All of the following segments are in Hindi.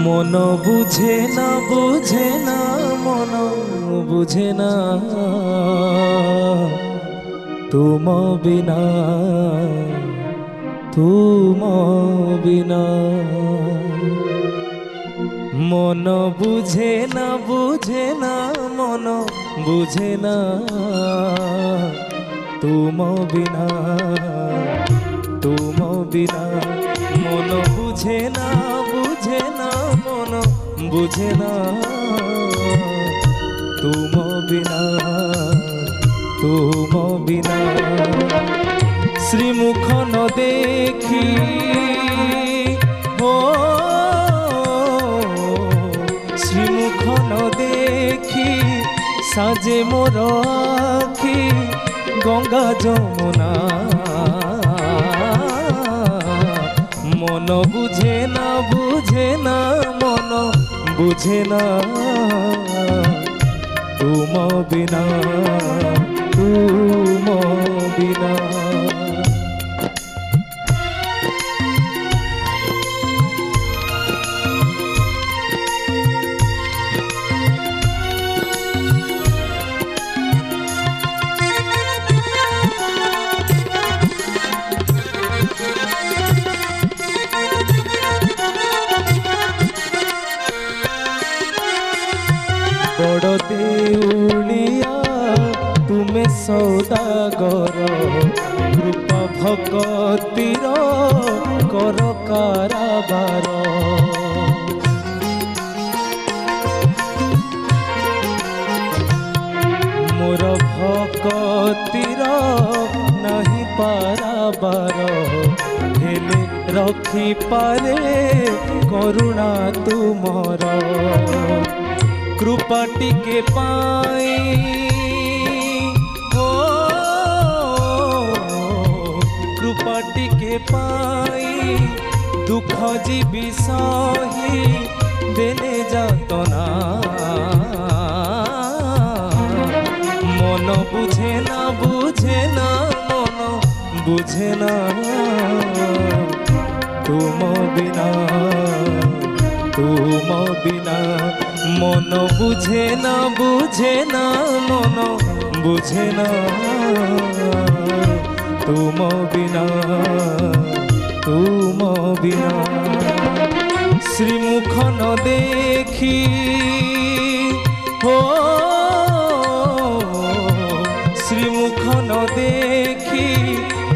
মন বুঝে না মন বুঝে না তুম বিনা মন বুঝে না মন বুঝে না তুম বিনা মন বুঝে না মন বুঝে না তুম বিনা শ্রীমুখ ন দেখি ও শ্রীমুখ ন দেখি সাজে মোর আখি গঙ্গা যমুনা মন বুঝে না মন বুঝে না তুম বিনা बड़ देउलिया तुमे सौदागर रूप भगतीर कर काराबार मोर भगतीर नहीं पाराबार हेले रखी पारे करुणा तुमर कृपा टिके पाई हो कृपा टिके पाई दुख जीवी सही देने जातना मन बुझे ना मन बुझे ना तुम बिना मन बुझे ना मन बुझे ना तुम बिना श्रीमुख न देखी हो श्रीमुख न देखी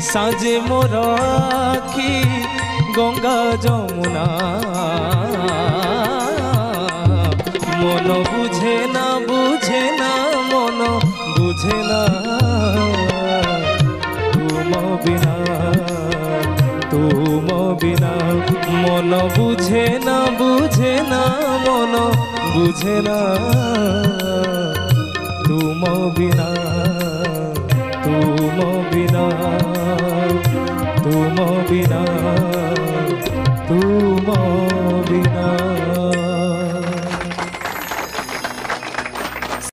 साजे मोर आखि गंगा जमुना मन बुझे ना मन बुझे ना तुम बिना मन बुझे ना मन बुझे ना तुम बिना तुम बिना